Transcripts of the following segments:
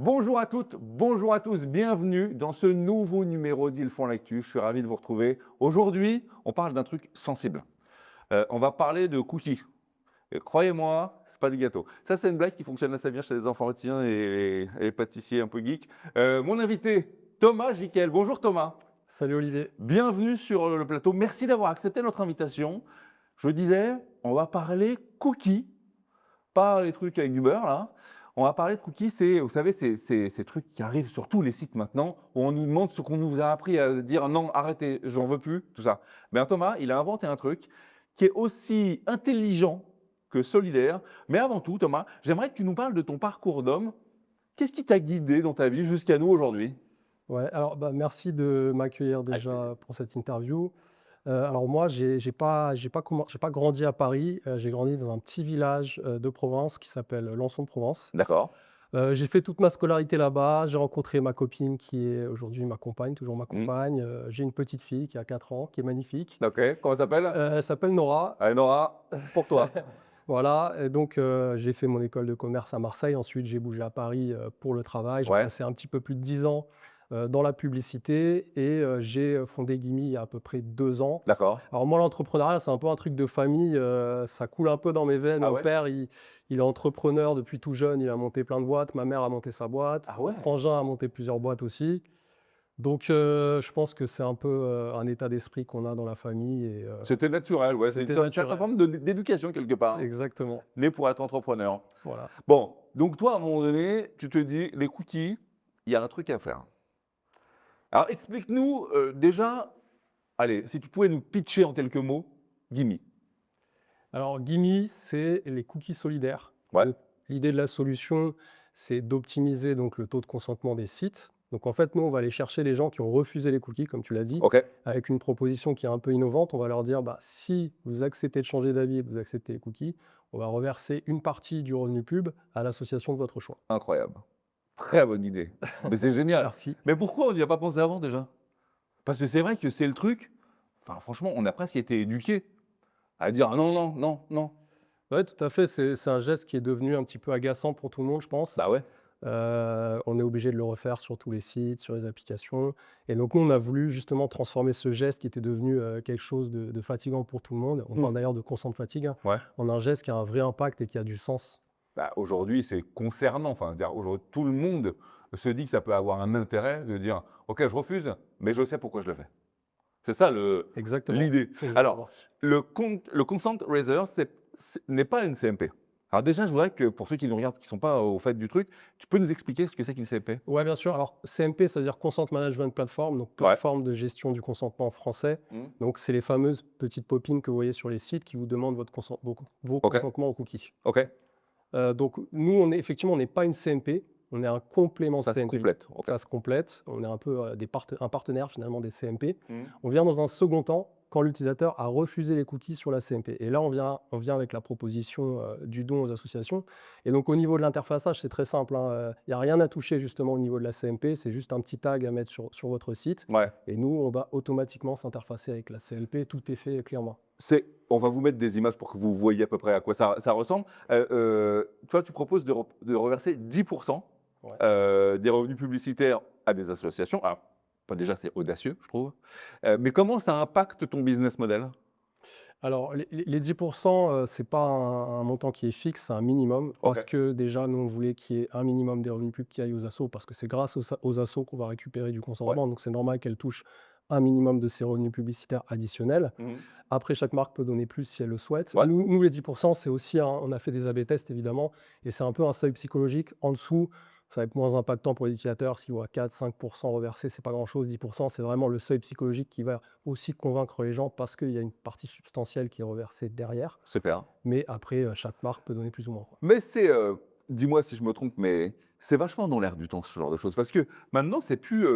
Bonjour à toutes, bonjour à tous, bienvenue dans ce nouveau numéro d'Ils font l'actu. Je suis ravi de vous retrouver. Aujourd'hui, on parle d'un truc sensible. On va parler de cookies. Et croyez-moi, c'est pas du gâteau. Ça, c'est une blague qui fonctionne assez bien chez les enfantins et les pâtissiers un peu geeks. Mon invité, Thomas Jiquel. Bonjour Thomas. Salut Olivier. Bienvenue sur le plateau. Merci d'avoir accepté notre invitation. Je disais, on va parler cookies, pas les trucs avec du beurre là. On va parler de cookies, c'est, vous savez, ces trucs qui arrivent sur tous les sites maintenant, où on nous demande ce qu'on nous a appris à dire non, arrêtez, j'en veux plus, tout ça. Ben Thomas, il a inventé un truc qui est aussi intelligent que solidaire. Mais avant tout, Thomas, j'aimerais que tu nous parles de ton parcours d'homme. Qu'est-ce qui t'a guidé dans ta vie jusqu'à nous aujourd'hui? Ouais, alors merci de m'accueillir Avec plaisir. déjà pour cette interview. Alors moi, j'ai pas grandi à Paris, j'ai grandi dans un petit village de Provence qui s'appelle Lançon de Provence. D'accord. J'ai fait toute ma scolarité là-bas, j'ai rencontré ma copine qui est aujourd'hui ma compagne, toujours ma Hmm. compagne. J'ai une petite fille qui a 4 ans, qui est magnifique. Ok, comment ça s'appelle? Elle s'appelle Nora. Allez, Nora, pour toi. Voilà, et donc j'ai fait mon école de commerce à Marseille. Ensuite, j'ai bougé à Paris pour le travail. J'ai Ouais, passé un petit peu plus de 10 ans dans la publicité et j'ai fondé Gimi il y a à peu près 2 ans. d'accord. Alors moi, l'entrepreneuriat, c'est un peu un truc de famille, ça coule un peu dans mes veines. Ah Mon ouais? père, il est entrepreneur depuis tout jeune, il a monté plein de boîtes. Ma mère a monté sa boîte. Ah Mon ouais? frangin a monté plusieurs boîtes aussi. Donc je pense que c'est un peu un état d'esprit qu'on a dans la famille et C'était naturel, ouais, c'est une c'était certaine naturel. forme d'éducation quelque part. Exactement, Né pour être entrepreneur. voilà. Bon, donc toi, à un moment donné, tu te dis, les cookies, il y a un truc à faire. Alors explique-nous déjà, allez, si tu pouvais nous pitcher en quelques mots, Gimme. Alors, Gimi, c'est les cookies solidaires. Ouais, Donc, l'idée de la solution, c'est d'optimiser donc le taux de consentement des sites. Donc, en fait, nous, on va aller chercher les gens qui ont refusé les cookies, comme tu l'as dit, ok, avec une proposition qui est un peu innovante. On va leur dire, bah, si vous acceptez de changer d'avis et que vous acceptez les cookies, on va reverser une partie du revenu pub à l'association de votre choix. incroyable. Très bonne idée. Mais c'est génial. Merci. Mais pourquoi on n'y a pas pensé avant déjà? Parce que c'est vrai que c'est le truc, enfin franchement, on a presque été éduqués à dire ah non, non, non, non. Oui, tout à fait. C'est un geste qui est devenu un petit peu agaçant pour tout le monde, je pense. Bah ouais. On est obligé de le refaire sur tous les sites, sur les applications et donc nous, on a voulu justement transformer ce geste qui était devenu, quelque chose de fatigant pour tout le monde. On Hmm. parle d'ailleurs de consent de fatigue, hein, Ouais. en un geste qui a un vrai impact et qui a du sens. Bah, aujourd'hui, c'est concernant. Enfin, dire, aujourd'hui, tout le monde se dit que ça peut avoir un intérêt de dire OK, je refuse, mais je sais pourquoi je le fais. C'est ça Exactement, l'idée. Alors, exactement. le Consent Razor, n'est pas une CMP. Alors déjà, je voudrais que pour ceux qui nous regardent, qui ne sont pas au fait du truc, tu peux nous expliquer ce que c'est qu'une CMP? Ouais, bien sûr. Alors CMP, ça veut dire Consent Management Platform, donc Ouais. plateforme de gestion du consentement en français. Mmh. Donc c'est les fameuses petites popines que vous voyez sur les sites qui vous demandent vos OK, consentements aux cookies. OK. Donc nous, on est effectivement, on n'est pas une CMP, on est un complément de Ça se CMP. complète. OK. Ça se complète, on est un peu un partenaire finalement des CMP. Mmh. On vient dans un second temps quand l'utilisateur a refusé les cookies sur la CMP. Et là, on vient avec la proposition du don aux associations. Et donc au niveau de l'interfaçage, c'est très simple, hein. Il n'y a rien à toucher justement au niveau de la CMP, c'est juste un petit tag à mettre sur votre site. Ouais. Et nous, on va automatiquement s'interfacer avec la CMP, tout est fait clairement. On va vous mettre des images pour que vous voyez à peu près à quoi ça ressemble. Toi, tu proposes de reverser 10% Ouais. des revenus publicitaires à des associations. Ah, pas déjà, c'est audacieux, je trouve. Mais comment ça impacte ton business model? Alors, les 10%, c'est pas un montant qui est fixe, c'est un minimum. Parce OK. que déjà, nous, on voulait qu'il y ait un minimum des revenus pubs qui aillent aux assos, parce que c'est grâce aux assos qu'on va récupérer du Ouais. consentement. Donc, c'est normal qu'elles touchent un minimum de ces revenus publicitaires additionnels. Mmh. Après, chaque marque peut donner plus si elle le souhaite. Ouais. Nous, les 10%, c'est aussi on a fait des AB tests, évidemment, et c'est un peu un seuil psychologique. En dessous, ça va être moins impactant pour les utilisateurs. S'ils voient 4-5% reversés, c'est pas grand-chose. 10%, c'est vraiment le seuil psychologique qui va aussi convaincre les gens parce qu'il y a une partie substantielle qui est reversée derrière. Super. Mais après, chaque marque peut donner plus ou moins, quoi. Mais dis-moi si je me trompe, mais c'est vachement dans l'air du temps, ce genre de choses. Parce que maintenant, c'est plus,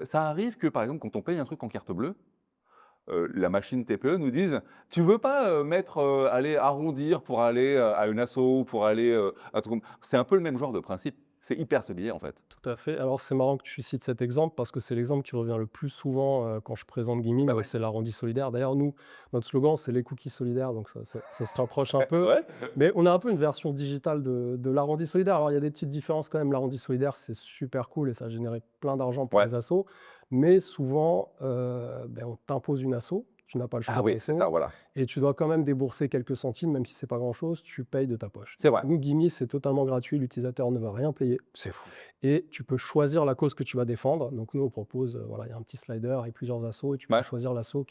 ça arrive que, par exemple, quand on paye un truc en carte bleue, la machine TPE nous dise: «Tu veux pas, mettre, aller arrondir pour aller, à une asso ou pour aller, à un truc comme» c'est un peu le même genre de principe. C'est hyper solidaire en fait. Tout à fait. Alors, c'est marrant que tu cites cet exemple parce que c'est l'exemple qui revient le plus souvent quand je présente Giming, Bah ouais. c'est l'arrondi solidaire. D'ailleurs, nous, notre slogan, c'est les cookies solidaires, donc ça se rapproche un peu. Ouais. Mais on a un peu une version digitale de l'arrondi solidaire. Alors, il y a des petites différences quand même. L'arrondi solidaire, c'est super cool et ça a généré plein d'argent pour Ouais. les assos. Mais souvent, on t'impose une asso. Tu n'as pas le choix Ah de oui, c'est l'asso. ça, voilà. Et tu dois quand même débourser quelques centimes, même si c'est pas grand-chose, tu payes de ta poche. C'est vrai. Nous, Gimme, c'est totalement gratuit. L'utilisateur ne va rien payer. C'est fou. Et tu peux choisir la cause que tu vas défendre. Donc nous, on propose, voilà, il y a un petit slider et plusieurs assos et tu peux Ouais. choisir l'asso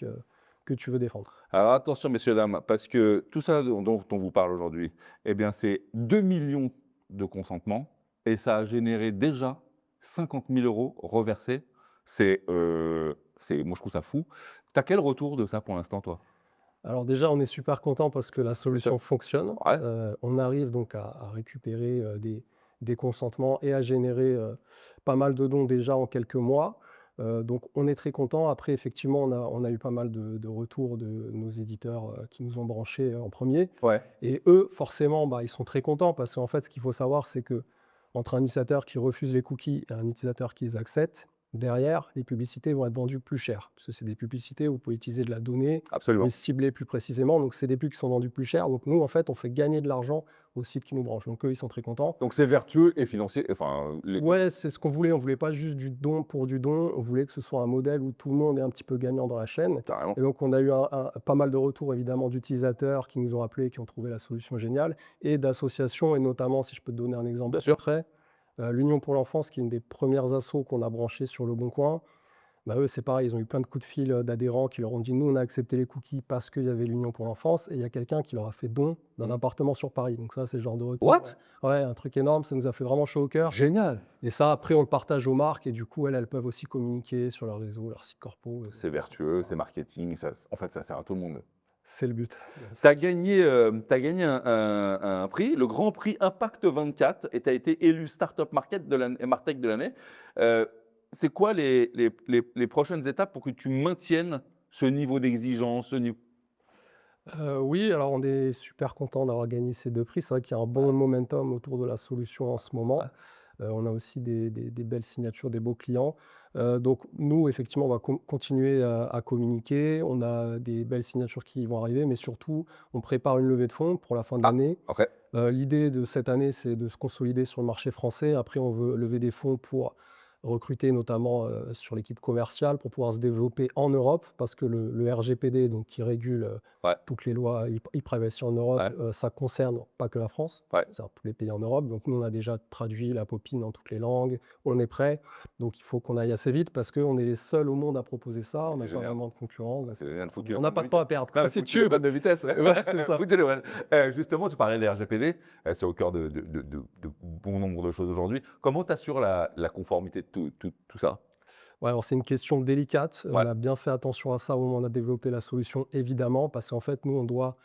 que tu veux défendre. Alors attention, messieurs, dames, parce que tout ça dont on vous parle aujourd'hui, eh bien, c'est 2 millions de consentements et ça a généré déjà 50 000 € reversés. Moi, je trouve ça fou. Tu as quel retour de ça pour l'instant, toi? Alors déjà, on est super content parce que la solution fonctionne. Ouais. On arrive donc à récupérer des consentements et à générer pas mal de dons déjà en quelques mois. Donc on est très content. Après, effectivement, on a eu pas mal de retours de nos éditeurs qui nous ont branchés en premier. Ouais. Et eux, forcément, ils sont très contents parce qu'en fait, ce qu'il faut savoir, c'est que entre un utilisateur qui refuse les cookies et un utilisateur qui les accepte, derrière, les publicités vont être vendues plus cher. Parce que c'est des publicités où vous pouvez utiliser de la donnée, vous Absolument. pouvez cibler plus précisément. Donc, c'est des pubs qui sont vendues plus cher. Donc, nous, en fait, on fait gagner de l'argent aux sites qui nous branchent. Donc, eux, ils sont très contents. Donc c'est vertueux et financier. Enfin, Ouais, c'est ce qu'on voulait. On voulait pas juste du don pour du don. On voulait que ce soit un modèle où tout le monde est un petit peu gagnant dans la chaîne. carrément. Et donc, on a eu pas mal de retours, évidemment, d'utilisateurs qui nous ont appelés, qui ont trouvé la solution géniale, et d'associations, et notamment, si je peux te donner un exemple Bien sûr. concret, l'Union pour l'enfance, qui est une des premières assos qu'on a branchées sur Le Bon Coin. Eux, c'est pareil, ils ont eu plein de coups de fil d'adhérents qui leur ont dit: «Nous, on a accepté les cookies parce qu'il y avait l'Union pour l'enfance», et il y a quelqu'un qui leur a fait don d'un appartement sur Paris. Donc ça, c'est le genre de retour. What? Ouais, un truc énorme, ça nous a fait vraiment chaud au cœur. Génial. Et ça, après, on le partage aux marques et du coup, elles peuvent aussi communiquer sur leur réseau, leur site corpo. C'est vertueux, c'est marketing. En fait, ça sert à tout le monde. C'est le but. Tu as gagné, un prix, le Grand Prix Impact 24, et tu as été élu Startup Martech de l'année. C'est quoi les prochaines étapes pour que tu maintiennes ce niveau d'exigence, Oui, alors on est super content d'avoir gagné ces 2 prix. C'est vrai qu'il y a un bon momentum autour de la solution en ce moment. Ouais. On a aussi des belles signatures, des beaux clients. Donc nous, effectivement, on va continuer à communiquer. On a des belles signatures qui vont arriver, mais surtout, on prépare une levée de fonds pour la fin de l'année. OK. L'idée de cette année, c'est de se consolider sur le marché français. Après, on veut lever des fonds pour recruter notamment sur l'équipe commerciale pour pouvoir se développer en Europe, parce que le RGPD, donc, qui régule Ouais. toutes les lois e-privacy en Europe, Ouais. ça concerne pas que la France, Ouais. c'est tous les pays en Europe. Donc nous, on a déjà traduit la popine dans toutes les langues, on est prêt. Donc il faut qu'on aille assez vite parce qu'on est les seuls au monde à proposer ça, on n'a pas génial. vraiment de concurrence. Donc C'est génial, on n'a pas de temps à perdre. Non, C'est foutu le tube. mode de vitesse. Ouais, c'est ça. Foutu le mode. Justement, tu parlais des RGPD, c'est au cœur de bon nombre de choses aujourd'hui. Comment tu assures la conformité de tout ça? Ouais, alors c'est une question délicate. On Ouais. a bien fait attention à ça au moment où on a développé la solution, évidemment, parce qu'en fait, nous, on doit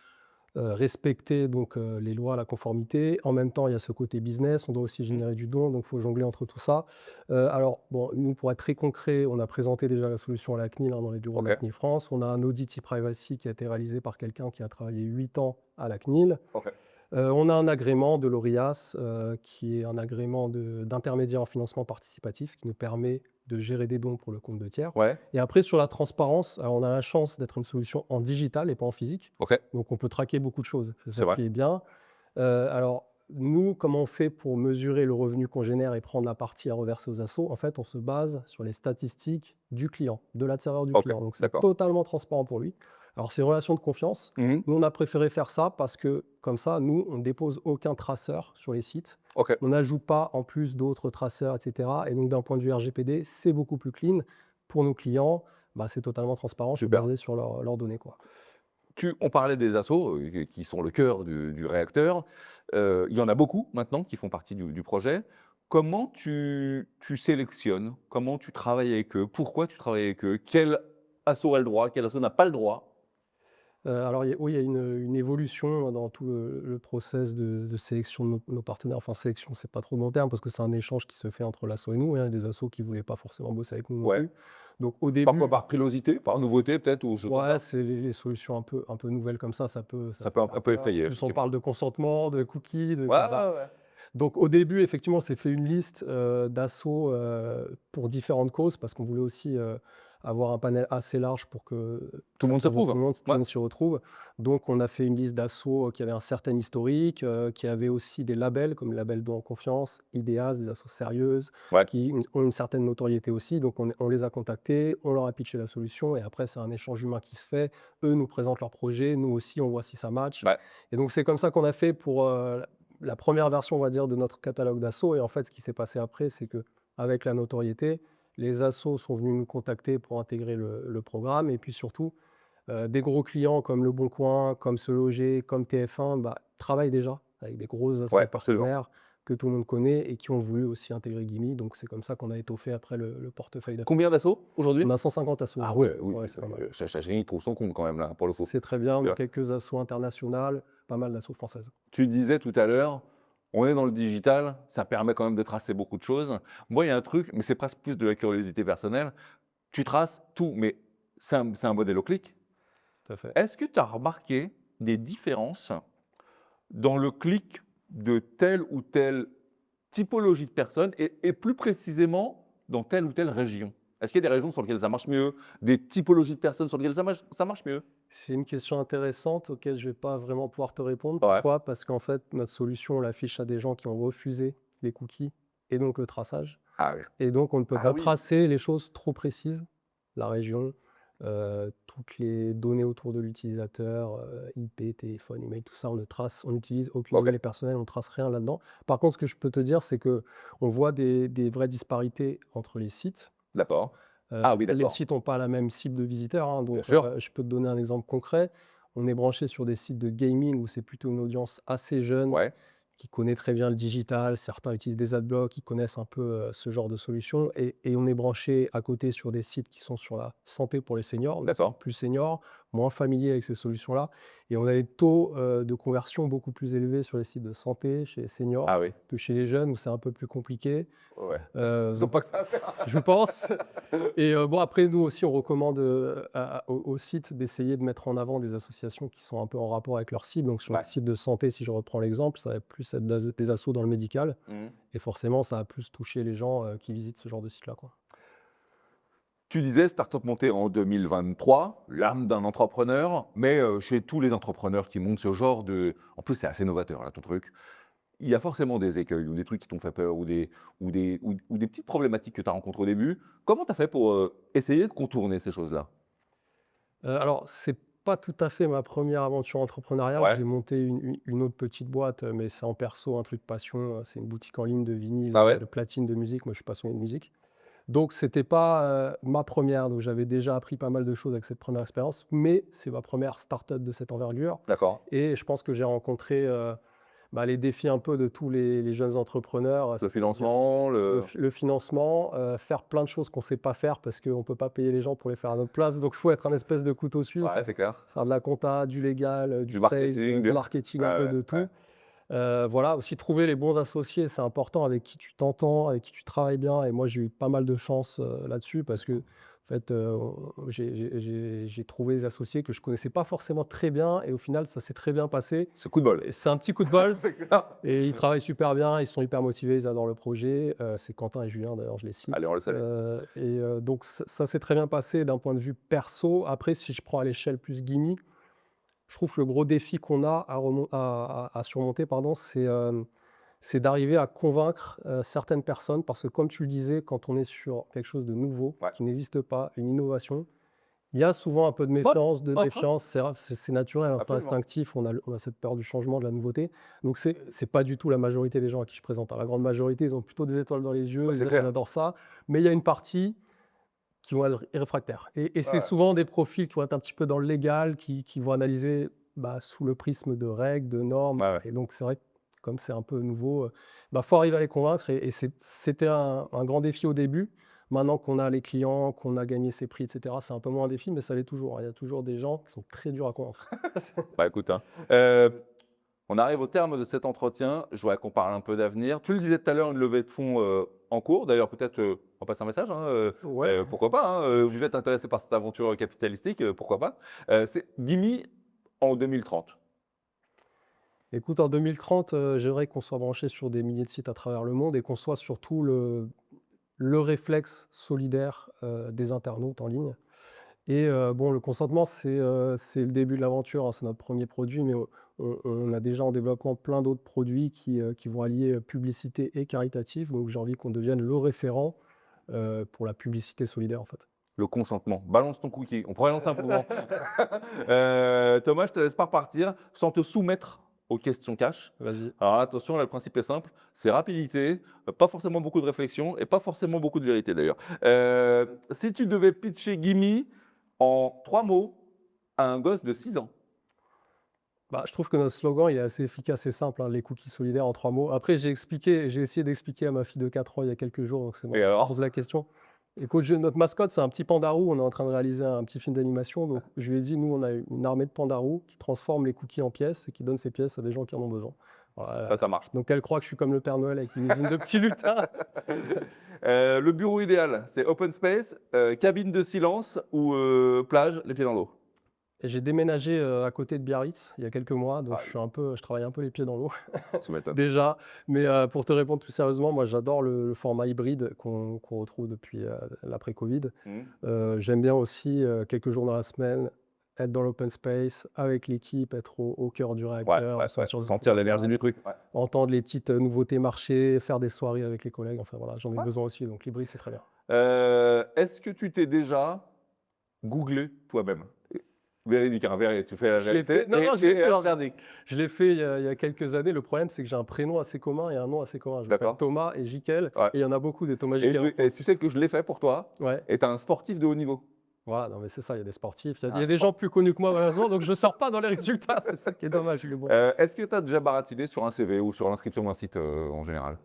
respecter donc les lois, la conformité. En même temps, il y a ce côté business, on doit aussi générer du don, donc il faut jongler entre tout ça. Alors, bon, nous, pour être très concret, on a présenté déjà la solution à la CNIL, dans les bureaux de la OK. CNIL France. On a un audit e-privacy qui a été réalisé par quelqu'un qui a travaillé 8 ans à la CNIL. OK. On a un agrément de l'ORIAS, qui est un agrément d'intermédiaire en financement participatif qui nous permet de gérer des dons pour le compte de tiers. Ouais. Et après, sur la transparence, alors on a la chance d'être une solution en digital et pas en physique. OK. Donc on peut traquer beaucoup de choses. C'est C'est ça vrai. qui est bien. Alors nous, comment on fait pour mesurer le revenu qu'on génère et prendre la partie à reverser aux assos? En fait, on se base sur les statistiques du client, de l'adserveur du OK, client. Donc c'est d'accord. totalement transparent pour lui. Alors c'est une relation de confiance. Mmh. Nous, on a préféré faire ça parce que comme ça, nous, on ne dépose aucun traceur sur les sites. OK. On n'ajoute pas en plus d'autres traceurs, etc. Et donc d'un point de vue RGPD, c'est beaucoup plus clean. Pour nos clients, c'est totalement transparent, c'est Super. basé sur leurs données, quoi. On parlait des assos qui sont le cœur du réacteur. Il y en a beaucoup maintenant qui font partie du projet. Comment tu sélectionnes? Comment tu travailles avec eux? Pourquoi tu travailles avec eux? Quel asso a le droit? Quel asso n'a pas le droit? Alors oui, il y a une évolution dans tout le process de sélection de nos partenaires. Enfin sélection, c'est pas trop le bon terme parce que c'est un échange qui se fait entre l'asso et nous, hein. Il y a des assos qui voulaient pas forcément bosser avec nous non Ouais. plus. Donc au début, Parfois par frilosité, par nouveauté peut-être, ou je sais ouais, pas. c'est les solutions un peu nouvelles comme ça peut Ça peut un peu faire peur. effrayer, En plus, on effectivement. parle de consentement, de cookies, de Ouais, ouais, ouais. Donc au début, effectivement, on s'est fait une liste d'assauts pour différentes causes parce qu'on voulait aussi avoir un panel assez large pour que Tout le ça monde convienne s'approuve. tout le Ouais. monde s'y retrouve. Donc on a fait une liste d'assauts qui avait un certain historique, qui avait aussi des labels comme le label Don en confiance, IDEAS, des assos sérieuses, Ouais. qui ont une certaine notoriété aussi. Donc on les a contactés, on leur a pitché la solution et après c'est un échange humain qui se fait. Eux nous présentent leur projet, nous aussi on voit si ça match. Ouais. Et donc c'est comme ça qu'on a fait pour la première version, on va dire, de notre catalogue d'assos. Et en fait, ce qui s'est passé après, c'est qu'avec la notoriété, les assos sont venus nous contacter pour intégrer le programme. Et puis surtout, des gros clients comme Le Bon Coin, comme Se Loger, comme TF1, bah, travaillent déjà avec des grosses assos Ouais, absolument. partenaires que tout le monde connaît et qui ont voulu aussi intégrer Gimme. Donc c'est comme ça qu'on a étoffé après le portefeuille d'assos. Combien d'assauts aujourd'hui? On a 150 assos Ah aujourd'hui. ouais, oui, Ouais, c'est pas mal. Chagrin, il trouve son compte quand même là, pour le coup. C'est très bien. On C'est a vrai. quelques assos internationales, pas mal d'assos françaises. Tu disais tout à l'heure, on est dans le digital, ça permet quand même de tracer beaucoup de choses. Moi, il y a un truc, mais c'est presque plus de la curiosité personnelle. Tu traces tout, mais c'est un modèle au clic. Tout à fait. Est-ce que tu as remarqué des différences dans le clic de telle ou telle typologie de personnes et plus précisément dans telle ou telle région? Est-ce qu'il y a des régions sur lesquelles ça marche mieux, des typologies de personnes sur lesquelles ça marche mieux? C'est une question intéressante auquel je ne vais pas vraiment pouvoir te répondre. Ouais. Pourquoi? Parce qu'en fait, notre solution, on l'affiche à des gens qui ont refusé les cookies et donc le traçage. Ah oui. Et donc, on ne peut Ah pas oui. tracer les choses trop précises, la région, toutes les données autour de l'utilisateur, IP, téléphone, email, tout ça, on ne trace, on n'utilise aucune Ok. donnée personnelle, on ne trace rien là-dedans. Par contre, ce que je peux te dire, c'est que on voit des vraies disparités entre les sites. D'accord. Ah oui, Les d'accord. sites n'ont pas la même cible de visiteurs, hein, Bien donc sûr. je peux te donner un exemple concret. On est branché sur des sites de gaming où c'est plutôt une audience assez jeune, Ouais. qui connaît très bien le digital. Certains utilisent des adblocks, qui connaissent un peu ce genre de solution. Et on est branché à côté sur des sites qui sont sur la santé pour les seniors, donc D'accord. plus seniors, moins familiers avec ces solutions-là. Et on a des taux de conversion beaucoup plus élevés sur les sites de santé chez les seniors Ah oui. que chez les jeunes où c'est un peu plus compliqué. Ouais. Ils ont Donc, pas que ça à faire. je pense. Et bon, après, nous aussi, on recommande aux sites d'essayer de mettre en avant des associations qui sont un peu en rapport avec leur cible. Donc, sur Ouais. le site de santé, si je reprends l'exemple, ça va plus être des assos dans le médical. Mhm. Et forcément, ça va plus toucher les gens qui visitent ce genre de site-là, quoi. Tu disais Startup montée en 2023, l'âme d'un entrepreneur, mais chez tous les entrepreneurs qui montent ce genre de... En plus, c'est assez novateur, là, ton truc. Il y a forcément des écueils ou des trucs qui t'ont fait peur ou des petites problématiques que tu as rencontrées au début. Comment tu as fait pour essayer de contourner ces choses-là? Alors, c'est pas tout à fait ma première aventure entrepreneuriale. Ouais. J'ai monté une autre petite boîte, mais c'est en perso, un truc passion. C'est une boutique en ligne de vinyle, Ah ouais. de platine de musique. Moi, je suis passionné de musique. Donc, c'était pas ma première. Donc, j'avais déjà appris pas mal de choses avec cette première expérience, mais c'est ma première start-up de cette envergure. D'accord. Et je pense que j'ai rencontré les défis un peu de tous les jeunes entrepreneurs. Le C'est-à-dire financement, le financement, faire plein de choses qu'on ne sait pas faire parce qu'on ne peut pas payer les gens pour les faire à notre place. Donc, il faut être un espèce de couteau suisse, Ouais, c'est clair. faire de la compta, du légal, Du trade, marketing. du marketing, un Ouais, peu ouais, de tout. ouais. Voilà, aussi trouver les bons associés, c'est important, avec qui tu t'entends, avec qui tu travailles bien. Et moi, j'ai eu pas mal de chance là-dessus parce que, en fait, j'ai trouvé des associés que je connaissais pas forcément très bien. Et au final, ça s'est très bien passé. Ce coup de bol. Et c'est un petit coup de bol. C'est clair. Et ils travaillent super bien, ils sont hyper motivés, ils adorent le projet. C'est Quentin et Julien, d'ailleurs, je les cite. Allez, on le savait. Donc, ça s'est très bien passé d'un point de vue perso. Après, si je prends à l'échelle plus Gimme, je trouve que le gros défi qu'on a à surmonter, pardon, c'est d'arriver à convaincre certaines personnes. Parce que, comme tu le disais, quand on est sur quelque chose de nouveau, Ouais. qui n'existe pas, une innovation, il y a souvent un peu de méfiance, c'est naturel, hein, c'est Absolument. instinctif, on a cette peur du changement, de la nouveauté. Donc, c'est pas du tout la majorité des gens à qui je présente, hein. La grande majorité, ils ont plutôt des étoiles dans les yeux, Ouais, ils c'est disent, clair. on adore ça. Mais il y a une partie qui vont être réfractaires. Et c'est Ouais. souvent des profils qui vont être un petit peu dans le légal, qui vont analyser sous le prisme de règles, de normes. Ouais, ouais. Et donc, c'est vrai que comme c'est un peu nouveau, faut arriver à les convaincre. Et c'était un grand défi au début. Maintenant qu'on a les clients, qu'on a gagné ses prix, etc., c'est un peu moins un défi, mais ça l'est toujours, hein. Il y a toujours des gens qui sont très durs à convaincre. Bah écoute, hein. On arrive au terme de cet entretien. Je voudrais qu'on parle un peu d'avenir. Tu le disais tout à l'heure, une levée de fonds en cours. D'ailleurs, peut-être on passe un message, hein, Ouais. pourquoi pas, hein, vous êtes intéressé par cette aventure capitalistique, pourquoi pas. C'est Gimme en 2030. Écoute, en 2030, j'aimerais qu'on soit branché sur des milliers de sites à travers le monde et qu'on soit surtout le réflexe solidaire, des internautes en ligne. Et bon, le consentement, c'est le début de l'aventure, hein, c'est notre premier produit, mais on a déjà en développement plein d'autres produits qui vont allier, publicité et caritatif. Donc j'ai envie qu'on devienne le référent, pour la publicité solidaire, en fait. Le consentement. Balance ton cookie. On pourrait lancer un mouvement. Thomas, je te laisse pas repartir sans te soumettre aux questions cash. Vas-y. Alors attention, là, le principe est simple, c'est rapidité, pas forcément beaucoup de réflexion et pas forcément beaucoup de vérité d'ailleurs. Si tu devais pitcher Gimme en 3 mots à un gosse de 6 ans. Bah, je trouve que notre slogan, il est assez efficace et simple, hein, les cookies solidaires en 3 mots. Après, j'ai essayé d'expliquer à ma fille de 4 ans il y a quelques jours, donc c'est bon, Et alors? pose la question. Écoute, notre mascotte, c'est un petit pandarou. On est en train de réaliser un petit film d'animation. Donc, je lui ai dit, nous, on a une armée de pandarous qui transforment les cookies en pièces et qui donnent ces pièces à des gens qui en ont besoin. Voilà. Ça marche. Donc, elle croit que je suis comme le Père Noël avec une usine de petits lutins. Le bureau idéal, c'est open space, cabine de silence ou plage, les pieds dans l'eau. Et j'ai déménagé à côté de Biarritz il y a quelques mois. Donc, Ah, je travaille un peu les pieds dans l'eau. tu m'étonnes. Déjà, mais pour te répondre plus sérieusement, moi j'adore le format hybride qu'on retrouve depuis l'après-Covid. J'aime bien aussi quelques jours dans la semaine être dans l'open space avec l'équipe, être au cœur du réacteur, Sentir l'énergie du truc. Ouais. entendre les petites nouveautés marché, faire des soirées avec les collègues. Enfin voilà, j'en ai besoin aussi, donc l'hybride c'est très bien. Est-ce que tu t'es déjà googlé toi-même? Véridique, hein, tu fais la Je l'ai vérité. fait, non, non, Verdict. je l'ai fait il y a quelques années. Le problème, c'est que j'ai un prénom assez commun et un nom assez commun. Je m'appelle D'accord. Thomas et Jikel, Ouais. et il y en a beaucoup des Thomas Et, Jikel. et tu sais que je l'ai fait pour toi, Ouais. et tu es un sportif de haut niveau. Voilà, non mais c'est ça, il y a des sportifs, il y a Ah, des gens plus connus que moi malheureusement, donc je ne sors pas dans les résultats, c'est ça qui est dommage, mais bon. Est-ce que tu as déjà baratiné sur un CV ou sur l'inscription d'un site en général?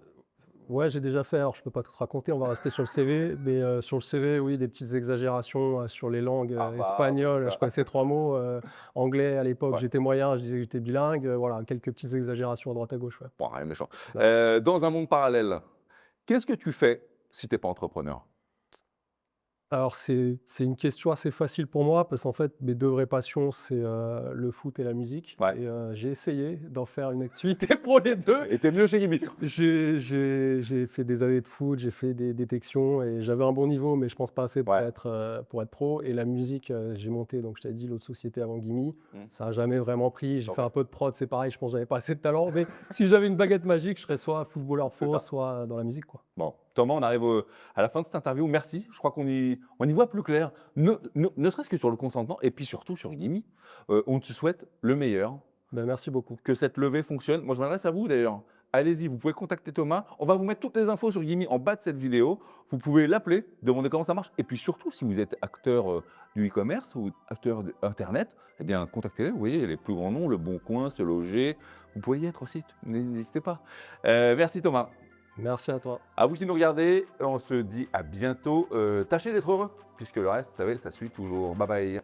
Ouais, j'ai déjà fait, alors je peux pas tout raconter, on va rester sur le CV, mais sur le CV, oui, des petites exagérations sur les langues espagnoles, je connaissais 3 mots, anglais à l'époque, Ouais. j'étais moyen, je disais que j'étais bilingue, voilà, quelques petites exagérations à droite à gauche, ouais. Bon, rien de méchant. Ouais. Dans un monde parallèle, qu'est-ce que tu fais si tu n'es pas entrepreneur? Alors c'est une question assez facile pour moi parce qu'en fait, mes 2 vraies passions, c'est, le foot et la musique, Ouais. et j'ai essayé d'en faire une activité pour les 2. Et t'es mieux chez Gimme. J'ai fait des années de foot, j'ai fait des détections et j'avais un bon niveau, mais je pense pas assez pour Ouais. être pro. Et la musique, j'ai monté, donc je t'avais dit, l'autre société avant Gimme. Mm. Ça a jamais vraiment pris. J'ai Ok. fait un peu de prod, c'est pareil, je pense que j'avais pas assez de talent. Mais si j'avais une baguette magique, je serais soit footballeur C'est pro, ça. soit dans la musique, quoi. Bon, Thomas, on arrive à la fin de cette interview. Merci. Je crois qu'on y voit plus clair, ne serait-ce que sur le consentement et puis surtout sur Gimme. On te souhaite le meilleur, Ben, merci beaucoup. que cette levée fonctionne. Moi, je m'adresse à vous d'ailleurs. Allez-y, vous pouvez contacter Thomas. On va vous mettre toutes les infos sur Gimme en bas de cette vidéo. Vous pouvez l'appeler, demander comment ça marche. Et puis surtout, si vous êtes acteur du e-commerce ou acteur d'Internet, eh bien, contactez-les. Vous voyez, les plus grands noms, Le Bon Coin, Se Loger. Vous pouvez y être aussi. N'hésitez pas. Merci Thomas. Merci à toi. À vous qui nous regardez, on se dit à bientôt. Tâchez d'être heureux, puisque le reste, vous savez, ça suit toujours. Bye bye.